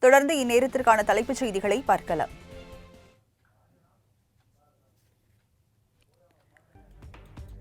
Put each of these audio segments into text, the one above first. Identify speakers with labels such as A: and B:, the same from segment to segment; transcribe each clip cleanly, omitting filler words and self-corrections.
A: தொடர்ந்து இந்நேரத்திற்கான தலைப்புச் செய்திகளை பார்க்கலாம்.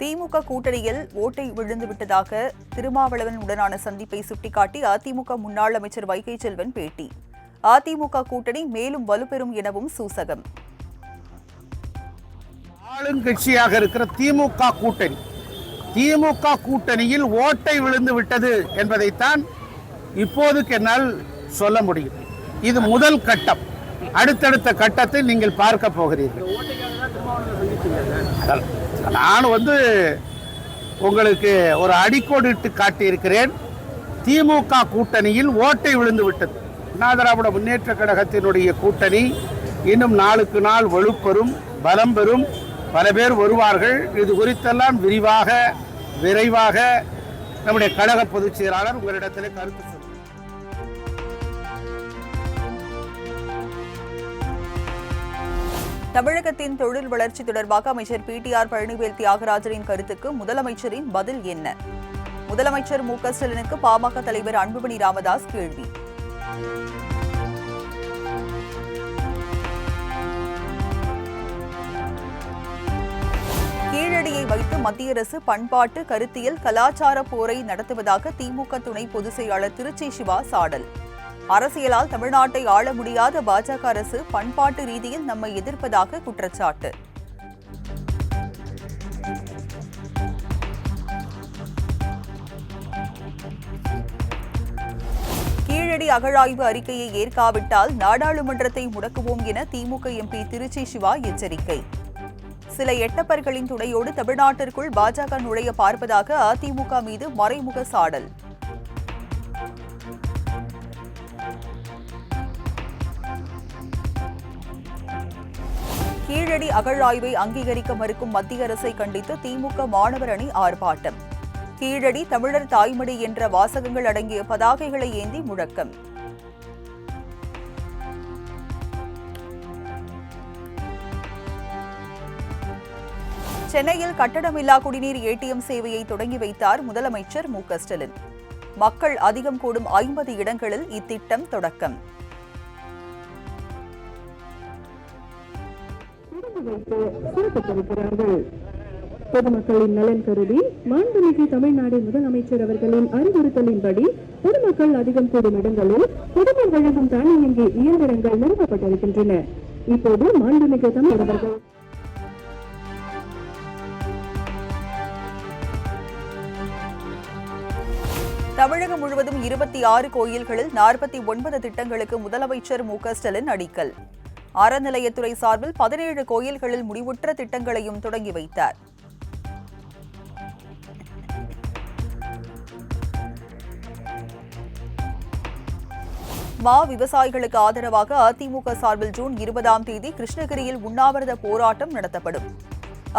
A: திமுக கூட்டணியில் ஓட்டை விழுந்துவிட்டதாக திருமாவளவன் உடனான சந்திப்பை சுட்டிக்காட்டி அதிமுக முன்னாள் அமைச்சர் வைகை செல்வன் பேட்டி. அதிமுக கூட்டணி மேலும் வலுப்பெறும் எனவும் சூசகம்.
B: ஆளுங்கட்சியாக இருக்கிற திமுக கூட்டணியில் ஓட்டை விழுந்து விட்டது என்பதைத்தான் இப்போதுக்கு என்னால் சொல்ல முடியும். இது முதல் கட்டம். அடுத்தடுத்த கட்டத்தில் நீங்கள் பார்க்க போகிறீர்கள். நான் உங்களுக்கு ஒரு அடிக்கோடிட்டு காட்டியிருக்கிறேன். திமுக கூட்டணியில் ஓட்டை விழுந்து விட்டது. அண்ணா திராவிட முன்னேற்ற கழகத்தினுடைய கூட்டணி இன்னும் நாளுக்கு நாள் வலுப்பெறும், பலம் பெறும், பல பேர் வருவார்கள். இது குறித்தெல்லாம் விரைவாக நம்முடைய கழக பொதுச் செயலாளர் உங்களிடத்தில் கருத்து சொல்லுங்கள்.
A: தமிழகத்தின் தொழில் வளர்ச்சி தொடர்பாக அமைச்சர் பிடிஆர் பழனிவேல் தியாகராஜனின் கருத்துக்கு முதலமைச்சரின் பதில் என்ன? முதலமைச்சர் மு.க. ஸ்டாலினுக்கு பாமக தலைவர் அன்புமணி ராமதாஸ் கேள்வி. கீழடியை வைத்து மத்திய அரசு பண்பாட்டு, கருத்தியல், கலாச்சார போரை நடத்துவதாக திமுக துணை பொதுச் செயலாளர் திருச்சி சிவா சாடல். அரசியலால் தமிழ்நாட்டை ஆள முடியாத பாஜக அரசு பண்பாட்டு ரீதியில் நம்மை எதிர்ப்பதாக குற்றச்சாட்டு. கீழடி அகழாய்வு அறிக்கையை ஏற்காவிட்டால் நாடாளுமன்றத்தை முடக்குவோம் என திமுக எம்பி திருச்சி சிவா எச்சரிக்கை. சில எட்டப்பர்களின் துணையோடு தமிழ்நாட்டிற்குள் பாஜக நுழைய பார்ப்பதாக அதிமுக மீது மறைமுக சாடல். கீழடி அகழாய்வை அங்கீகரிக்க மறுக்கும் மத்திய அரசை கண்டித்து திமுக மாணவர் அணி ஆர்ப்பாட்டம். கீழடி தமிழர் தாய்மொழி என்ற வாசகங்கள் அடங்கிய பதாகைகளை ஏந்தி முழக்கம். சென்னையில் கட்டடமில்லா குடிநீர் ஏடிஎம் சேவையை தொடங்கி வைத்தார் முதலமைச்சர் மு.க. ஸ்டாலின். மக்கள் அதிகம் கூடும் 50 இடங்களில் இத்திட்டம் தொடக்கம்.
C: பொதுமக்களின் நலன் கருதி மாண்புமிகு தமிழ்நாடு முதலமைச்சர் அவர்களின் அறிவுறுத்தலின்படி பொதுமக்கள் அதிகம் கூடும் இடங்களில் குடிநீர் வழங்கும் தானியங்கி இயந்திரங்கள் நிறுவப்பட்டிருக்கின்றன. இப்போது மாண்புமிகு தமிழர்கள்
A: தமிழகம் முழுவதும் 26 கோயில்களில் 49 திட்டங்களுக்கு முதலமைச்சர் மு.க. ஸ்டாலின் அடிக்கல். அறநிலையத்துறை சார்பில் 17 கோயில்களில் முடிவுற்ற திட்டங்களையும் தொடங்கி வைத்தார். விவசாயிகளுக்கு ஆதரவாக அதிமுக சார்பில் ஜூன் 20ஆம் தேதி கிருஷ்ணகிரியில் உண்ணாவிரத போராட்டம் நடத்தப்படும்.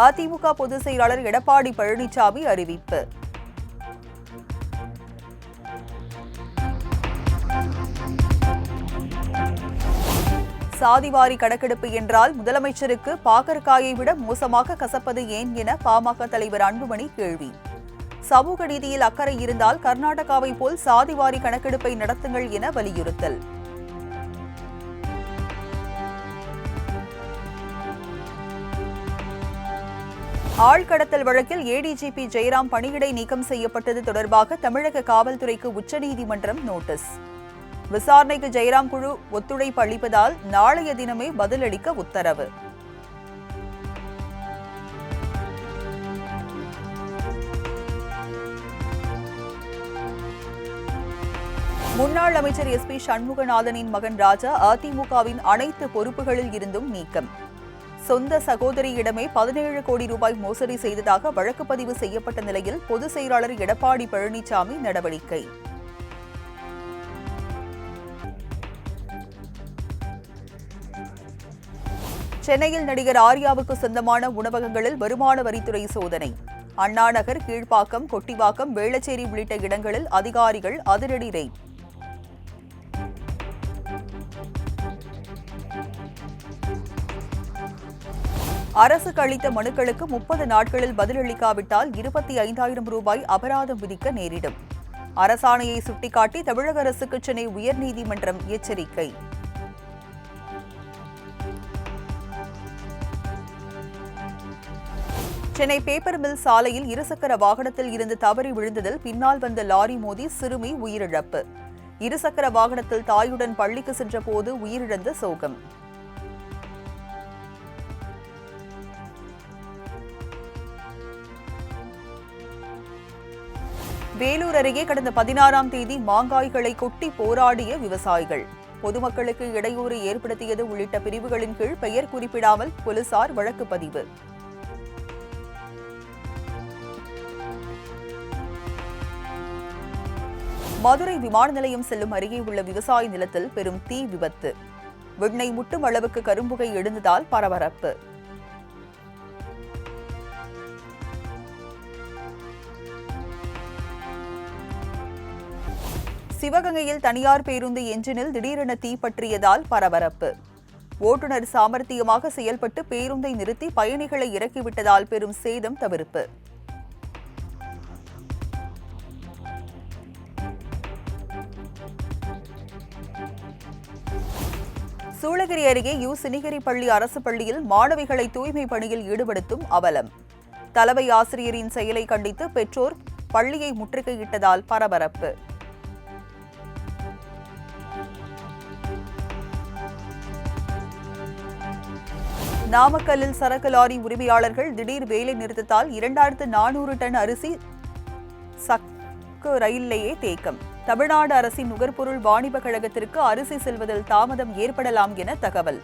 A: அதிமுக பொதுச் செயலாளர் எடப்பாடி பழனிசாமி அறிவிப்பு. சாதிவாரி கணக்கெடுப்பு என்றால் முதலமைச்சருக்கு பாகற்காயை விட மோசமாக கசப்பது ஏன் என பாமக தலைவர் அன்புமணி கேள்வி. சமூக நீதியில் அக்கறை இருந்தால் கர்நாடகாவை போல் சாதிவாரி கணக்கெடுப்பை நடத்துங்கள் என வலியுறுத்தல். ஆழ்கடத்தல் வழக்கில் ஏடிஜிபி ஜெயராம் பணியிடை நீக்கம் செய்யப்பட்டது தொடர்பாக தமிழக காவல்துறைக்கு உச்சநீதிமன்றம் நோட்டீஸ். விசாரணைக்கு ஜெயராம் குழு ஒத்துழைப்பு அளிப்பதால் நாளைய தினமே பதிலளிக்க உத்தரவு. முன்னாள் அமைச்சர் எஸ்.பி. சண்முகநாதனின் மகன் ராஜா அதிமுகவின் அனைத்து பொறுப்புகளில் இருந்தும் நீக்கம். சொந்த சகோதரியிடமே 17 கோடி ரூபாய் மோசடி செய்ததாக வழக்கு பதிவு செய்யப்பட்ட நிலையில் பொதுச் செயலாளர் எடப்பாடி பழனிசாமி நடவடிக்கை. சென்னையில் நடிகர் ஆர்யாவுக்கு சொந்தமான உணவகங்களில் வருமான வரித்துறை சோதனை. அண்ணாநகர், கீழ்ப்பாக்கம், கொட்டிவாக்கம், வேளச்சேரி உள்ளிட்ட இடங்களில் அதிகாரிகள் அதிரடி ரெய்ட். அரசுக்கு அளித்த மனுக்களுக்கு 30 நாட்களில் பதிலளிக்காவிட்டால் 25,000 ரூபாய் அபராதம் விதிக்க நேரிடும். அரசாணையை சுட்டிக்காட்டி தமிழக அரசுக்கு சென்னை உயர்நீதிமன்றம் எச்சரிக்கை. சென்னை பேப்பர் மில் சாலையில் இருசக்கர வாகனத்தில் இருந்து தவறி விழுந்ததில் பின்னால் வந்த லாரி மோதி சிறுமி உயிரிழப்பு. இருசக்கர வாகனத்தில் தாயுடன் பள்ளிக்கு சென்ற போது உயிரிழந்த சோகம். வேலூர் அருகே கடந்த 16ஆம் தேதி மாங்காய்களை கொட்டி போராடிய விவசாயிகள். பொதுமக்களுக்கு இடையூறு ஏற்படுத்தியது உள்ளிட்ட பிரிவுகளின் கீழ் பெயர் குறிப்பிடாமல் போலீசார் வழக்கு பதிவு. மதுரை விமான நிலையம் செல்லும் அருகே உள்ள விவசாய நிலத்தில் பெரும் தீ விபத்து. விண்ணை முட்டும் அளவுக்கு கரும்புகை எழுந்ததால் பரபரப்பு. சிவகங்கையில் தனியார் பேருந்து என்ஜினில் திடீரென தீ பற்றியதால் பரபரப்பு. ஓட்டுநர் சாமர்த்தியமாக செயல்பட்டு பேருந்தை நிறுத்தி பயணிகளை இறக்கிவிட்டதால் பெரும் சேதம் தவிர்ப்பு. சூளகிரி அருகே சினிகிரி பள்ளி அரசு பள்ளியில் மாணவிகளை தூய்மை பணியில் ஈடுபடுத்தும் அவலம். தலைமை ஆசிரியரின் செயலை கண்டித்து பெற்றோர் பள்ளியை முற்றுகையிட்டதால் பரபரப்பு. நாமக்கல்லில் சரக்கு லாரி உரிமையாளர்கள் திடீர் வேலை நிறுத்தத்தால் 2400 டன் அரிசி சக்கு ரயிலேயே தேக்கம். தமிழ்நாடு அரசின் நுகர்பொருள் வாணிப கழகத்திற்கு அரிசி செல்வதில் தாமதம் ஏற்படலாம் என தகவல்.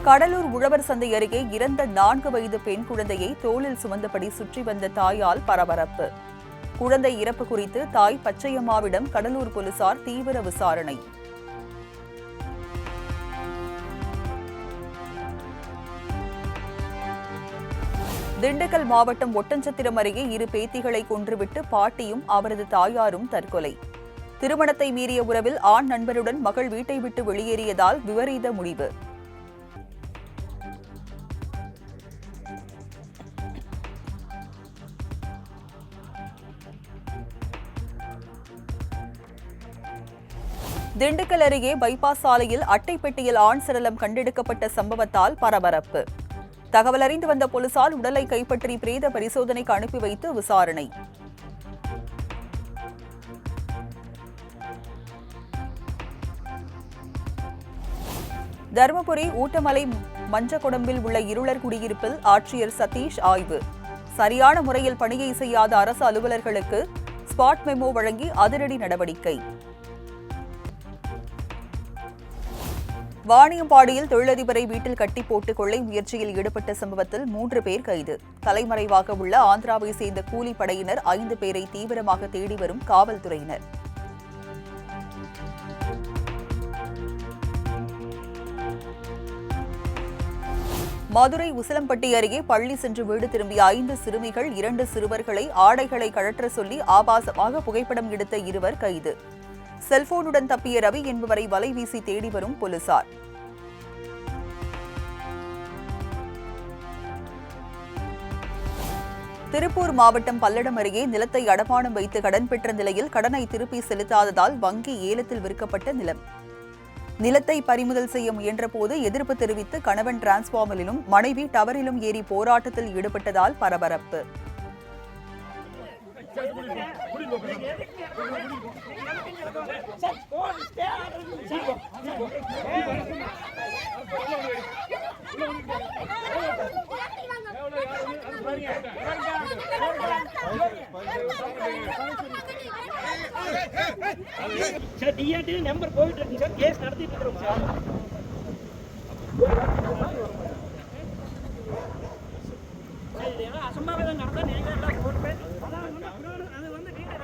A: கடலூர் உழவர் சந்தை அருகே இறந்த 4 வயது பெண் குழந்தையை தோளில் சுமந்தபடி சுற்றி வந்த தாயால் பரபரப்பு. குழந்தை இறப்பு குறித்து தாய் பச்சையம்மாவிடம் கடலூர் போலீசார் தீவிர விசாரணை. திண்டுக்கல் மாவட்டம் ஒட்டன்சத்திரம் அருகே 2 பேத்திகளை கொன்றுவிட்டு பாட்டியும் அவரது தாயாரும் தற்கொலை. திருமணத்தை மீறிய உறவில் ஆண் நண்பருடன் மகள் வீட்டை விட்டு வெளியேறியதால் விபரீத முடிவு. திண்டுக்கல் அருகே பைபாஸ் சாலையில் அட்டைப்பெட்டியில் ஆண் சடலம் கண்டெடுக்கப்பட்ட சம்பவத்தால் பரபரப்பு. தகவல் அறிந்து வந்த போலீசார் உடலை கைப்பற்றி பிரேத பரிசோதனைக்கு அனுப்பி வைத்து விசாரணை. தருமபுரி ஊட்டமலை மஞ்சக்குடம்பில் உள்ள இருளர் குடியிருப்பில் ஆட்சியர் சதீஷ் ஆய்வு. சரியான முறையில் பணியை செய்யாத அரசு அலுவலர்களுக்கு ஸ்பாட் மெமோ வழங்கி அதிரடி நடவடிக்கை. வாணியம்பாடியில் தொழிலதிபரை வீட்டில் கட்டி போட்டு கொள்ளை முயற்சியில் ஈடுபட்ட சம்பவத்தில் 3 பேர் கைது. தலைமறைவாக உள்ள ஆந்திராவை சேர்ந்த கூலிப்படையினர் 5 பேரை தீவிரமாக தேடி வரும் காவல்துறையினர். மதுரை உசிலம்பட்டி அருகே பள்ளி சென்று வீடு திரும்பிய 5 சிறுமிகள் 2 சிறுவர்களை ஆடைகளை கழற்ற சொல்லி ஆபாசமாக புகைப்படம் எடுத்த 2 கைது. செல்போனுடன் தப்பிய ரவி என்பவரை வலை வீசி தேடி வரும் போலீசார். திருப்பூர் மாவட்டம் பல்லடம் அருகே நிலத்தை அடமானம் வைத்து கடன் பெற்ற நிலையில் கடனை திருப்பி செலுத்தாததால் வங்கி ஏலத்தில் விற்கப்பட்ட நிலம். நிலத்தை பறிமுதல் செய்ய முயன்றபோது எதிர்ப்பு தெரிவித்து கணவன் டிரான்ஸ்பார்மரிலும் மனைவி டவரிலும் ஏறி போராட்டத்தில் ஈடுபட்டதால் பரபரப்பு.
D: சார் டிஆர்டி நம்பர் போயிட்டு இருக்கு சார், கேஸ் நடத்திட்டு இருக்கோம் சார். அசம்பாவிதம் நடந்தா நீங்க எல்லாம் போட்டு அது வந்து நீங்க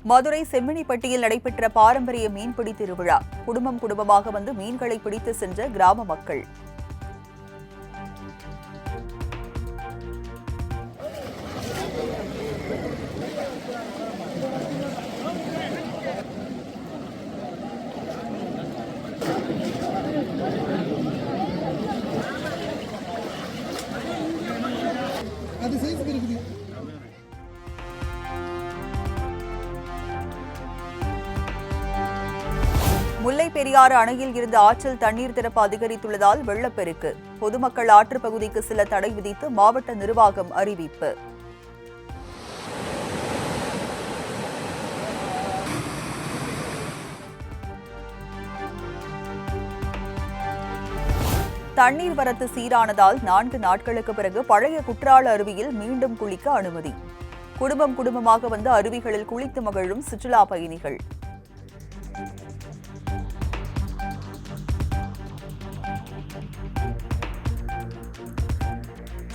A: மதுரை செம்மினிப்பட்டியில் நடைபெற்ற பாரம்பரிய மீன்பிடி திருவிழா. குடும்பமாக வந்து மீன்களை பிடித்து சென்ற கிராம மக்கள். முல்லை பெரியாறு அணையில் இருந்து ஆற்றில் தண்ணீர் திறப்பு அதிகரித்துள்ளதால் வெள்ளப்பெருக்கு. பொதுமக்கள் ஆற்றுப் பகுதிக்கு செல்ல தடை விதித்து மாவட்ட நிர்வாகம் அறிவிப்பு. தண்ணீர் வரத்து சீரானதால் 4 நாட்களுக்கு பிறகு பழைய குற்றால அருவியில் மீண்டும் குளிக்க அனுமதி. குடும்பமாக வந்து அருவிகளில் குளித்து மகிழும் சுற்றுலா பயணிகள்.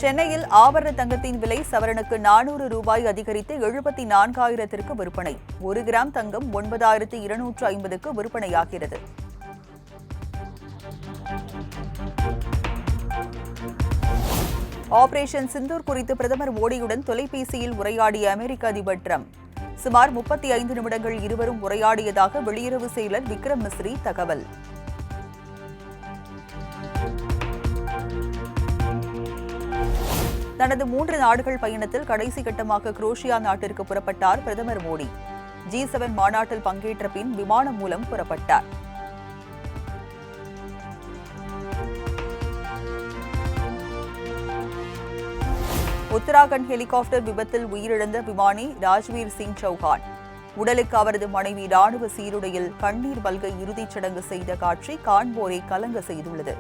A: சென்னையில் ஆபரண தங்கத்தின் விலை சவரனுக்கு 400 ரூபாய் அதிகரித்து 74,000ற்கு விற்பனை. 1 கிராம் தங்கம் 9,250க்கு விற்பனையாகிறது. ஆபரேஷன் சிந்தூர் குறித்து பிரதமர் மோடியுடன் தொலைபேசியில் உரையாடிய அமெரிக்க அதிபர் டிரம்ப். சுமார் 35 நிமிடங்கள் இருவரும் உரையாடியதாக வெளியுறவு செயலர் விக்ரம் மிஸ்ரி தகவல். தனது 3 நாடுகள் பயணத்தில் கடைசி கட்டமாக குரோஷியா நாட்டிற்கு புறப்பட்டார் பிரதமர் மோடி. G7 மாநாட்டில் பங்கேற்ற பின் விமானம் மூலம் புறப்பட்டார். உத்தராகண்ட் ஹெலிகாப்டர் விபத்தில் உயிரிழந்த விமானி ராஜ்வீர் சிங் சௌஹான். உடலுக்கு அவரது மனைவி ராணுவ சீருடையில் கண்ணீர் மல்க இறுதிச் சடங்கு செய்த காட்சி காண்போரை கலங்க செய்துள்ளது.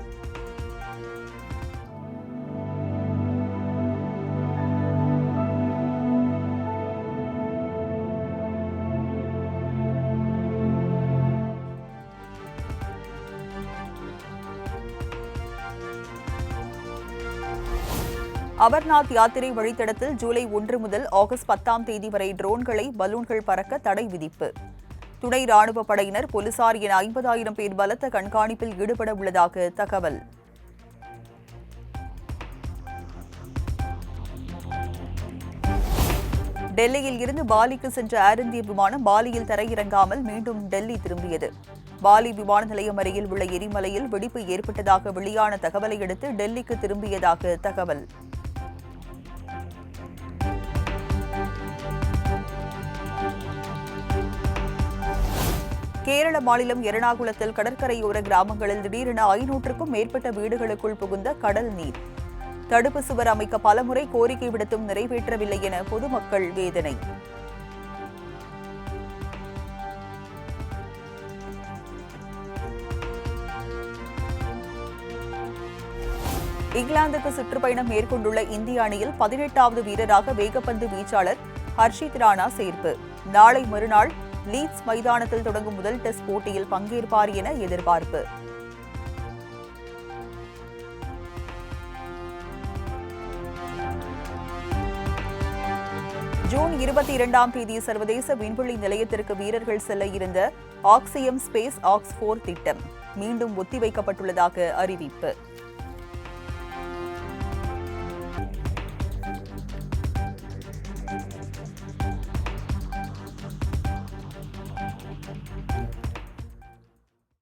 A: அமர்நாத் யாத்திரை வழித்தடத்தில் ஜூலை 1 முதல் ஆகஸ்ட் 10ஆம் தேதி வரை ட்ரோன்களை பலூன்கள் பறக்க தடை விதிப்பு. துணை ராணுவ படையினர், போலீசார் என 50,000 பேர் பலத்த கண்காணிப்பில் ஈடுபட உள்ளதாக தகவல். டெல்லியில் இருந்து பாலிக்கு சென்ற ஏர் இந்தியா விமானம் பாலியில் தரையிறங்காமல் மீண்டும் டெல்லி திரும்பியது. பாலி விமான நிலையம் அருகில் உள்ள எரிமலையில் வெடிப்பு ஏற்பட்டதாக வெளியான தகவலை அடுத்து டெல்லிக்கு திரும்பியதாக தகவல். கேரள மாநிலம் எர்ணாகுளத்தில் கடற்கரையோர கிராமங்களில் திடீரென 500க்கும் மேற்பட்ட வீடுகளுக்குள் புகுந்த கடல் நீர். தடுப்பு சுவர் அமைக்க பலமுறை கோரிக்கை விடுத்தும் நிறைவேற்றவில்லை என பொதுமக்கள் வேதனை. இங்கிலாந்துக்கு சுற்றுப்பயணம் மேற்கொண்டுள்ள இந்திய அணியில் 18வது வீரராக வேகப்பந்து வீச்சாளர் ஹர்ஷித் ராணா சேர்ப்பு. நாளை மறுநாள் லீட்ஸ் மைதானத்தில் தொடங்கும் முதல் டெஸ்ட் போட்டியில் பங்கேற்பார் என எதிர்பார்ப்பு. ஜூன் 22ஆம் தேதி சர்வதேச விண்வெளி நிலையத்திற்கு வீரர்கள் செல்ல இருந்த ஆக்சியம் ஸ்பேஸ் ஆக்ஸ் 4 திட்டம் மீண்டும் ஒத்திவைக்கப்பட்டுள்ளதாக அறிவிப்பு.